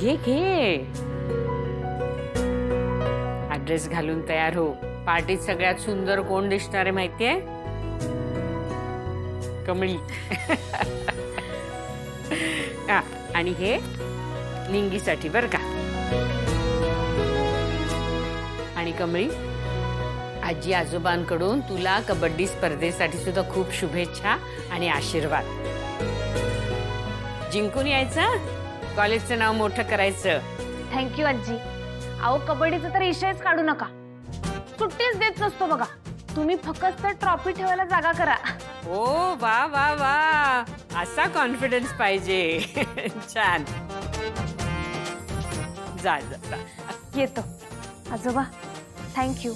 घे घे. हा ड्रेस घालून तयार हो. पार्टीत सगळ्यात सुंदर कोण दिसणार आहे माहितीये? कमळी. आणि हे लिंगीसाठी बर का. आणि कमळी, आजी आजोबांकडून तुला कबड्डी स्पर्धेसाठी सुद्धा खूप शुभेच्छा आणि आशीर्वाद. जिंकून यायचं, कॉलेजचं नाव मोठं करायचं. थँक्यू आजी. अहो कबड्डीचा तर विषयच काढू नका. सुट्टीच देत नसतो बघा. तुम्ही फक्त ट्रॉफी ठेवायला जागा करा. ओ वा वा वा, असा कॉन्फिडन्स पाहिजे. छान. जा जा जा. येतो आजोबा. थँक्यू.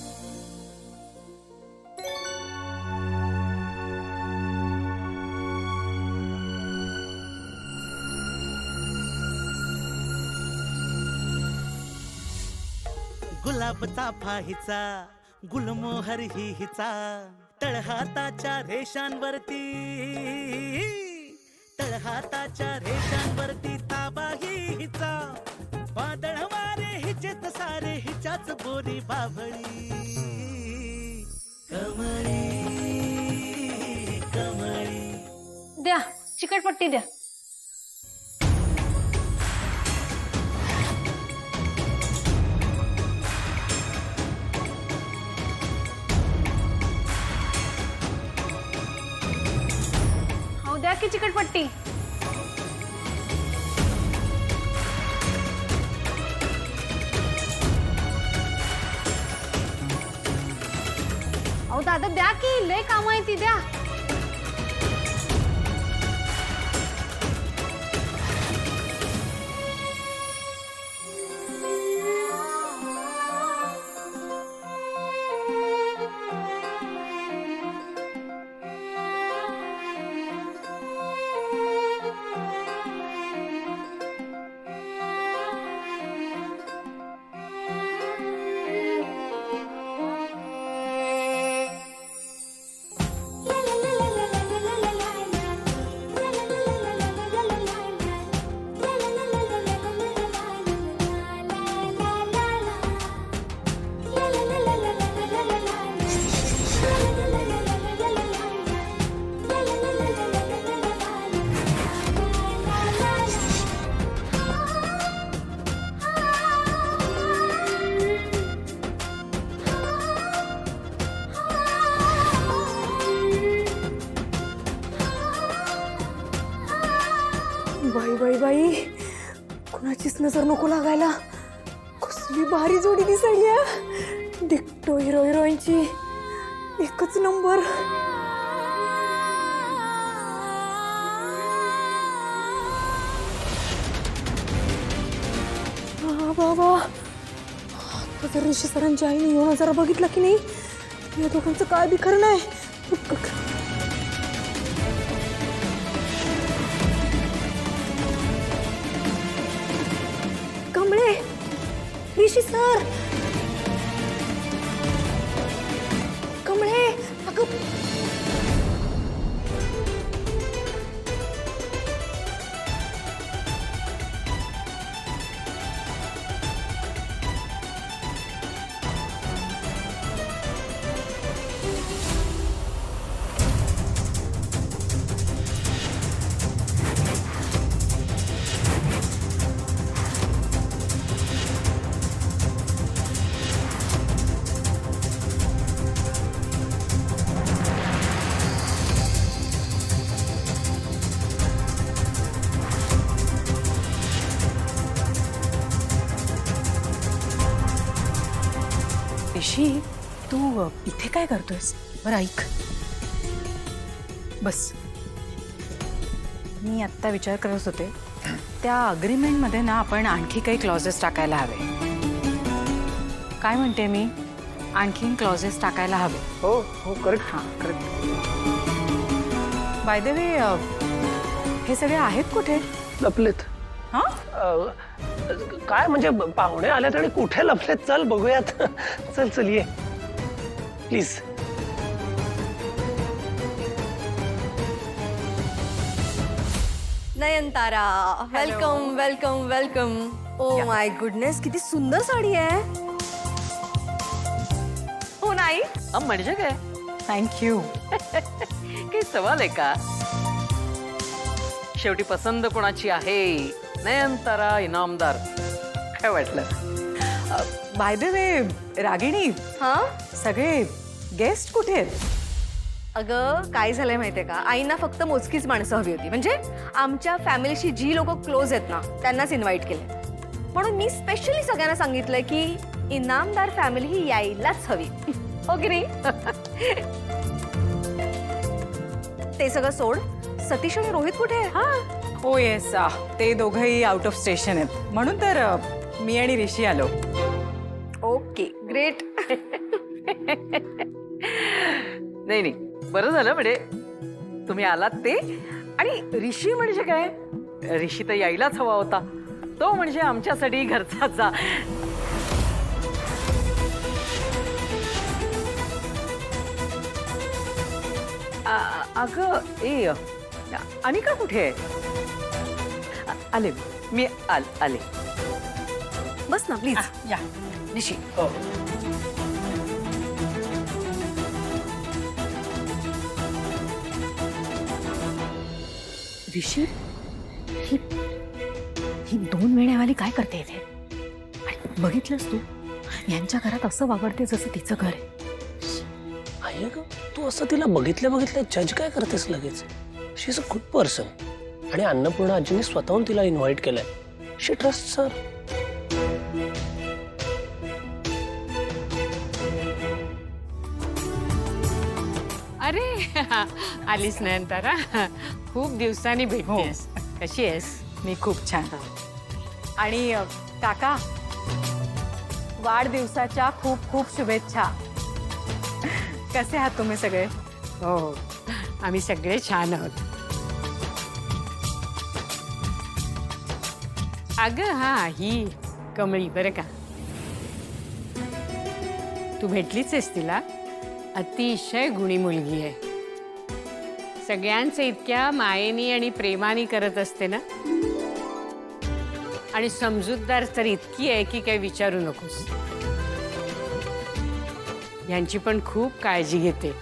गुलाबचा फाहीचा गुलमोहर ही हिचा तळहाताच्या रेषांवरती ताबा ही हिचा वादळ वारे हिचेच सारे हिच्याच बोरी बाभळी कमळी कमळी. द्या चिकटपट्टी द्या. द्या की चिकटपट्टी. अहो दादा द्या की, लय काम आहे ती. द्या. बाई बाई बाई, कुणाचीच नजर नको लागायला. कसली भारी जोडी दिसायली. डिक्टो हिरो हिरोईनची एकच नंबर. बाबा, आता जर ऋषी सरांच्या आईने येऊन जरा बघितलं की नाही, या दोघांचं काय बी खरं नाही. कमळे, ऋषी सर. कमळे अगं, ऋषी, तू इथे काय करतोयस? बरं ऐक, बस. मी आत्ता विचार करत होते, त्या अग्रीमेंटमध्ये ना आपण आणखी काही क्लॉजेस टाकायला हवे. काय म्हणते मी? आणखीन क्लॉजेस टाकायला हवे. हो हो, करेक्ट. हां, करेक्ट. बाय द वे, हे सगळे आहेत कुठे? लपलेत. हां, काय म्हणजे पाहुणे आलेत आणि कुठे लपलेत? चल बघूयात. चल चल ये प्लीज. नाही Nayanthara welcome welcome welcome. Oh my goodness, किती सुंदर साडी आहे. हो नाही, म्हणजे काय थँक्यू. काही सवाल आहे का? शेवटी पसंत कोणाची आहे? नयनतारा इनामदार. काय वाटलं? बाय द वे रागिणी, हा सगळे गेस्ट कुठे आहेत? अगं काय झालंय माहितीये का, आईना फक्त मोजकीच माणसं हवी होती. म्हणजे आमच्या फॅमिलीशी जी लोक क्लोज आहेत ना त्यांनाच इन्व्हाइट केले. म्हणून मी स्पेशली सगळ्यांना सांगितलंय की इनामदार फॅमिली ही यायलाच हवी. हो की नाही? ते सगळं सोड, सतीश आणि रोहित कुठे आहे? हा हो येस, ते दोघंही आउट ऑफ स्टेशन आहेत. म्हणून तर मी आणि ऋषी आलो. Okay great. नाही नाही, बरं झालं म्हणजे तुम्ही आलात ते. आणि ऋषी म्हणजे काय? ऋषी तर यायलाच हवा होता. तो म्हणजे आमच्यासाठी घरचाचा. अगं ए अनिका कुठे आहे? आले मी आले. बस ना प्लीज. या ऋषी. ऋषी, ही 2 महिन्यावाली काय करते इथे? आणि बघितलंस तू, यांच्या घरात असं वावरते जसं तिचं घर आहे. आहे ग, तू असं तिला बघितल्या बघितल्या जज काय करतेस लगेच? शी इज अ गुड पर्सन. आणि अन्नपूर्णा आजीने स्वतःहून तिला इन्व्हाइट केलंय. शी ट्रस्ट सर. अरे आलीस नयनतारा, खूप दिवसांनी भेटतेस. कशी आहेस? मी खूप छान. आणि काका, वाढदिवसाच्या खूप खूप शुभेच्छा. कसे आहात तुम्ही सगळे? हो, आम्ही सगळे छान आहोत. अगं हा, ही कमळी बरं का. तू भेटलीच आहेस तिला. अतिशय गुणी मुलगी आहे. सगळ्यांचं इतक्या मायेनी आणि प्रेमाने करत असते ना. आणि समजूतदार तर इतकी आहे की काही विचारू नकोस. यांची पण खूप काळजी घेते.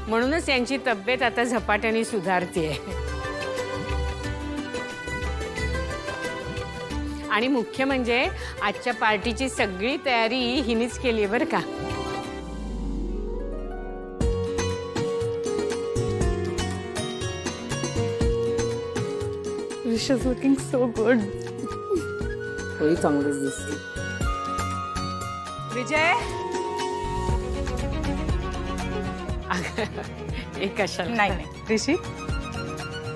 म्हणूनच यांची तब्येत आता झपाट्याने सुधारते. आणि मुख्य म्हणजे आजच्या पार्टीची सगळी तयारी हिनीच केली आहे बरं का. She's looking so good. होई चांगलंच दिसते. विजय, एक कशाला नाही नाही ऋषी,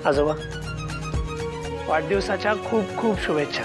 आजोबा, वाढदिवसाच्या खूप खूप शुभेच्छा.